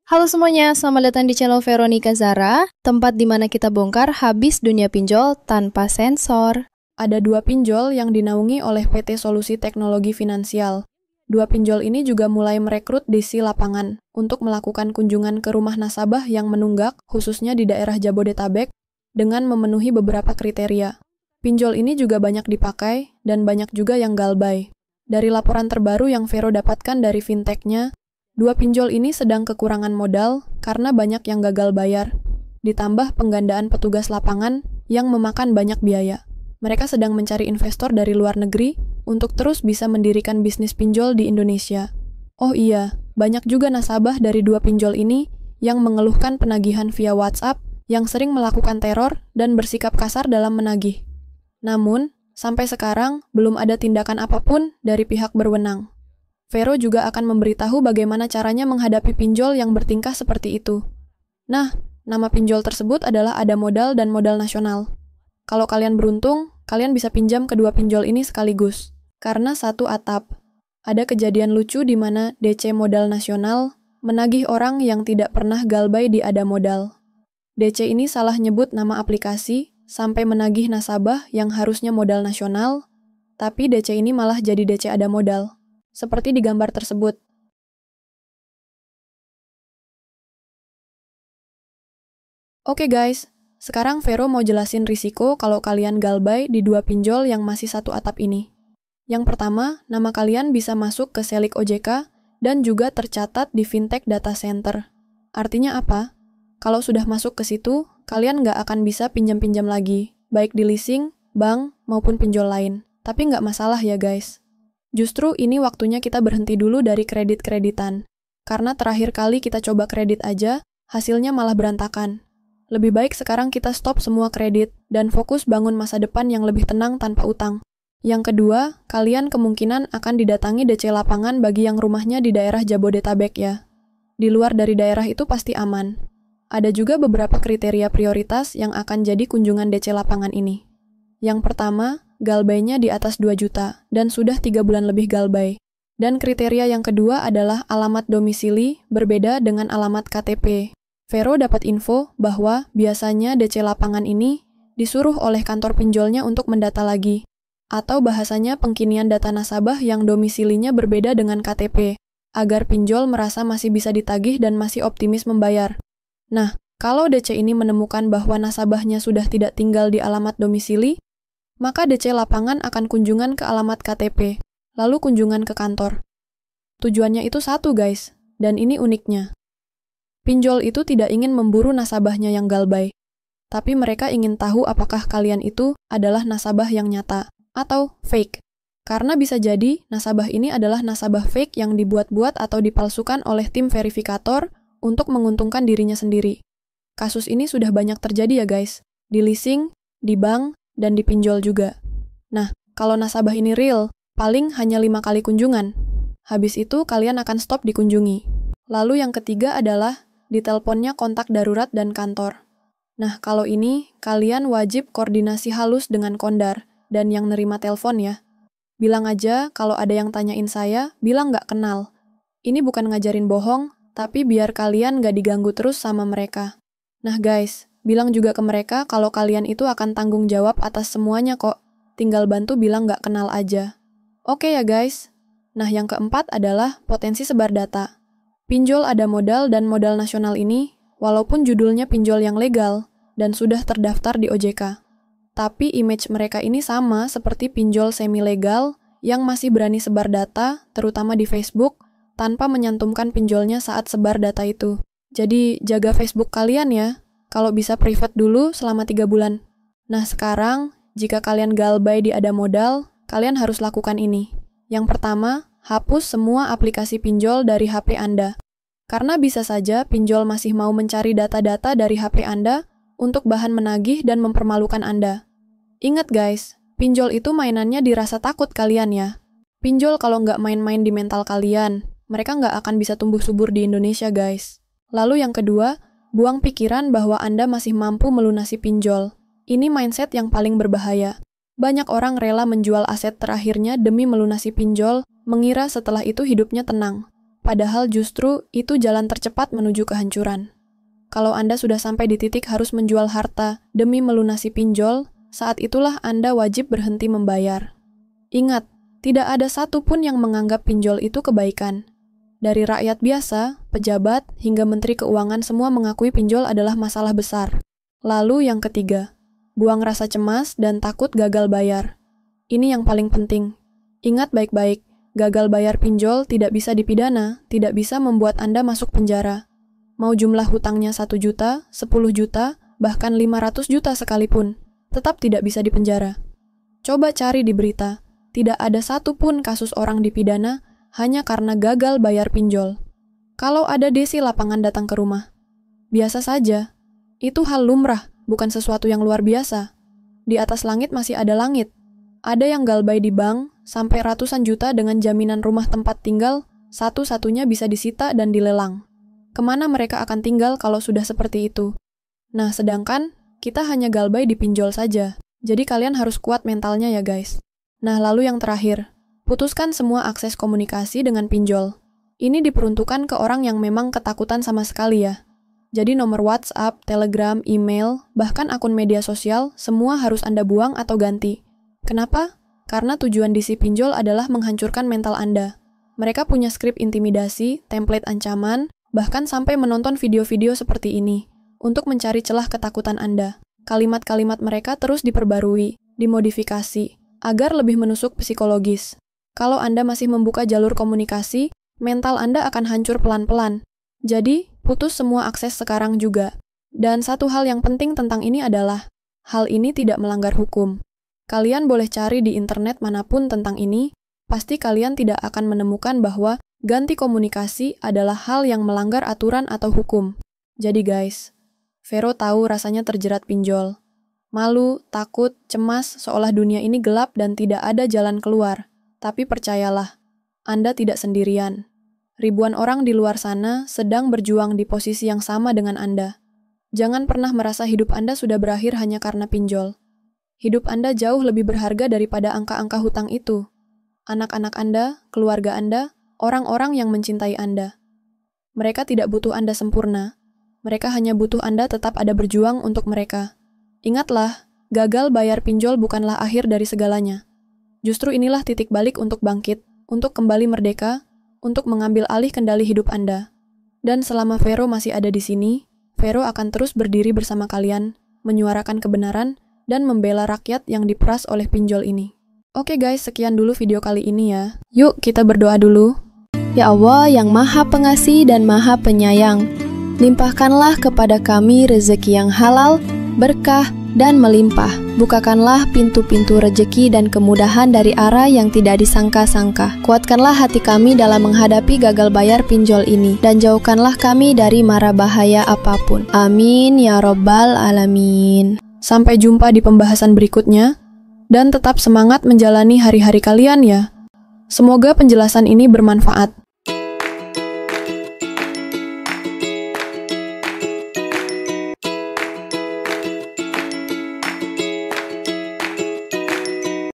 Halo semuanya, selamat datang di channel Veronica Zara, tempat di mana kita bongkar habis dunia pinjol tanpa sensor. Ada dua pinjol yang dinaungi oleh PT Solusi Teknologi Finansial. Dua pinjol ini juga mulai merekrut DC lapangan untuk melakukan kunjungan ke rumah nasabah yang menunggak, khususnya di daerah Jabodetabek, dengan memenuhi beberapa kriteria. Pinjol ini juga banyak dipakai dan banyak juga yang galbay. Dari laporan terbaru yang Vero dapatkan dari fintech-nya, dua pinjol ini sedang kekurangan modal karena banyak yang gagal bayar, ditambah penggandaan petugas lapangan yang memakan banyak biaya. Mereka sedang mencari investor dari luar negeri untuk terus bisa mendirikan bisnis pinjol di Indonesia. Oh iya, banyak juga nasabah dari dua pinjol ini yang mengeluhkan penagihan via WhatsApp yang sering melakukan teror dan bersikap kasar dalam menagih. Namun, sampai sekarang belum ada tindakan apapun dari pihak berwenang. Vero juga akan memberitahu bagaimana caranya menghadapi pinjol yang bertingkah seperti itu. Nah, nama pinjol tersebut adalah Ada Modal dan Modal Nasional. Kalau kalian beruntung, kalian bisa pinjam kedua pinjol ini sekaligus. Karena satu atap. Ada kejadian lucu di mana DC Modal Nasional menagih orang yang tidak pernah galbay di Ada Modal. DC ini salah nyebut nama aplikasi sampai menagih nasabah yang harusnya modal nasional, tapi DC ini malah jadi DC Ada Modal. Seperti di gambar tersebut. Oke guys, sekarang Vero mau jelasin risiko kalau kalian galbay di dua pinjol yang masih satu atap ini. Yang pertama, nama kalian bisa masuk ke Selik OJK dan juga tercatat di Fintech Data Center. Artinya apa? Kalau sudah masuk ke situ, kalian nggak akan bisa pinjam-pinjam lagi, baik di leasing, bank, maupun pinjol lain. Tapi nggak masalah ya guys. Justru ini waktunya kita berhenti dulu dari kredit-kreditan. Karena terakhir kali kita coba kredit aja, hasilnya malah berantakan. Lebih baik sekarang kita stop semua kredit dan fokus bangun masa depan yang lebih tenang tanpa utang. Yang kedua, kalian kemungkinan akan didatangi DC lapangan bagi yang rumahnya di daerah Jabodetabek ya. Di luar dari daerah itu pasti aman. Ada juga beberapa kriteria prioritas yang akan jadi kunjungan DC lapangan ini. Yang pertama, galbaynya di atas 2 juta dan sudah 3 bulan lebih galbay. Dan kriteria yang kedua adalah alamat domisili berbeda dengan alamat KTP. Vero dapat info bahwa biasanya DC lapangan ini disuruh oleh kantor pinjolnya untuk mendata lagi, atau bahasanya pengkinian data nasabah yang domisilinya berbeda dengan KTP, agar pinjol merasa masih bisa ditagih dan masih optimis membayar. Nah, kalau DC ini menemukan bahwa nasabahnya sudah tidak tinggal di alamat domisili, maka DC lapangan akan kunjungan ke alamat KTP, lalu kunjungan ke kantor. Tujuannya itu satu guys, dan ini uniknya. Pinjol itu tidak ingin memburu nasabahnya yang galbay, tapi mereka ingin tahu apakah kalian itu adalah nasabah yang nyata, atau fake. Karena bisa jadi nasabah ini adalah nasabah fake yang dibuat-buat atau dipalsukan oleh tim verifikator untuk menguntungkan dirinya sendiri. Kasus ini sudah banyak terjadi ya guys, di leasing, di bank, dan di pinjol juga. Nah, kalau nasabah ini real, paling hanya 5 kali kunjungan. Habis itu kalian akan stop dikunjungi. Lalu yang ketiga adalah diteleponnya kontak darurat dan kantor. Nah, kalau ini kalian wajib koordinasi halus dengan kondar dan yang nerima telepon ya. Bilang aja kalau ada yang tanyain saya, bilang nggak kenal. Ini bukan ngajarin bohong, tapi biar kalian nggak diganggu terus sama mereka. Nah guys, bilang juga ke mereka kalau kalian itu akan tanggung jawab atas semuanya kok. Tinggal bantu bilang nggak kenal aja. Oke ya guys. Nah yang keempat adalah potensi sebar data. Pinjol Ada Modal dan Modal Nasional ini, walaupun judulnya pinjol yang legal dan sudah terdaftar di OJK, tapi image mereka ini sama seperti pinjol semi-legal yang masih berani sebar data, terutama di Facebook, tanpa menyantumkan pinjolnya saat sebar data itu. Jadi jaga Facebook kalian ya. Kalau bisa private dulu selama 3 bulan. Nah sekarang, jika kalian galbay di Ada Modal, kalian harus lakukan ini. Yang pertama, hapus semua aplikasi pinjol dari HP Anda. Karena bisa saja pinjol masih mau mencari data-data dari HP Anda untuk bahan menagih dan mempermalukan Anda. Ingat guys, pinjol itu mainannya dirasa takut kalian ya. Pinjol kalau nggak main-main di mental kalian, mereka nggak akan bisa tumbuh subur di Indonesia guys. Lalu yang kedua, buang pikiran bahwa Anda masih mampu melunasi pinjol. Ini mindset yang paling berbahaya. Banyak orang rela menjual aset terakhirnya demi melunasi pinjol, mengira setelah itu hidupnya tenang. padahal justru itu jalan tercepat menuju kehancuran. Kalau Anda sudah sampai di titik harus menjual harta demi melunasi pinjol, saat itulah Anda wajib berhenti membayar. Ingat, tidak ada satupun yang menganggap pinjol itu kebaikan. Dari rakyat biasa, pejabat, hingga menteri keuangan semua mengakui pinjol adalah masalah besar. Lalu yang ketiga, buang rasa cemas dan takut gagal bayar. Ini yang paling penting. Ingat baik-baik, gagal bayar pinjol tidak bisa dipidana, tidak bisa membuat Anda masuk penjara. Mau jumlah hutangnya 1 juta, 10 juta, bahkan 500 juta sekalipun, tetap tidak bisa dipenjara. Coba cari di berita, tidak ada satupun kasus orang dipidana hanya karena gagal bayar pinjol. Kalau ada desi lapangan datang ke rumah, biasa saja. Itu hal lumrah, bukan sesuatu yang luar biasa. Di atas langit masih ada langit. Ada yang galbay di bank, sampai ratusan juta dengan jaminan rumah tempat tinggal, satu-satunya bisa disita dan dilelang. Kemana mereka akan tinggal kalau sudah seperti itu? Nah, sedangkan kita hanya galbay di pinjol saja. Jadi kalian harus kuat mentalnya ya guys. Nah, lalu yang terakhir, putuskan semua akses komunikasi dengan pinjol. Ini diperuntukkan ke orang yang memang ketakutan sama sekali ya. Jadi nomor WhatsApp, Telegram, email, bahkan akun media sosial, semua harus Anda buang atau ganti. Kenapa? Karena tujuan DC pinjol adalah menghancurkan mental Anda. Mereka punya skrip intimidasi, template ancaman, bahkan sampai menonton video-video seperti ini, untuk mencari celah ketakutan Anda. Kalimat-kalimat mereka terus diperbarui, dimodifikasi, agar lebih menusuk psikologis. Kalau Anda masih membuka jalur komunikasi, mental Anda akan hancur pelan-pelan. Jadi, putus semua akses sekarang juga. Dan satu hal yang penting tentang ini adalah, hal ini tidak melanggar hukum. Kalian boleh cari di internet manapun tentang ini, pasti kalian tidak akan menemukan bahwa ganti komunikasi adalah hal yang melanggar aturan atau hukum. Jadi guys, Vero tahu rasanya terjerat pinjol. Malu, takut, cemas, seolah dunia ini gelap dan tidak ada jalan keluar. Tapi percayalah, Anda tidak sendirian. Ribuan orang di luar sana sedang berjuang di posisi yang sama dengan Anda. Jangan pernah merasa hidup Anda sudah berakhir hanya karena pinjol. Hidup Anda jauh lebih berharga daripada angka-angka hutang itu. Anak-anak Anda, keluarga Anda, orang-orang yang mencintai Anda. Mereka tidak butuh Anda sempurna. Mereka hanya butuh Anda tetap ada berjuang untuk mereka. Ingatlah, gagal bayar pinjol bukanlah akhir dari segalanya. Justru inilah titik balik untuk bangkit, untuk kembali merdeka, untuk mengambil alih kendali hidup Anda. Dan selama Vero masih ada di sini, Vero akan terus berdiri bersama kalian, menyuarakan kebenaran, dan membela rakyat yang diperas oleh pinjol ini. Oke guys, sekian dulu video kali ini ya. Yuk kita berdoa dulu. Ya Allah yang Maha Pengasih dan Maha Penyayang, limpahkanlah kepada kami rezeki yang halal, berkah, dan melimpah. Bukakanlah pintu-pintu rezeki dan kemudahan dari arah yang tidak disangka-sangka. Kuatkanlah hati kami dalam menghadapi gagal bayar pinjol ini, dan jauhkanlah kami dari mara bahaya apapun. Amin ya Rabbal Alamin. Sampai jumpa di pembahasan berikutnya, dan tetap semangat menjalani hari-hari kalian ya. Semoga penjelasan ini bermanfaat.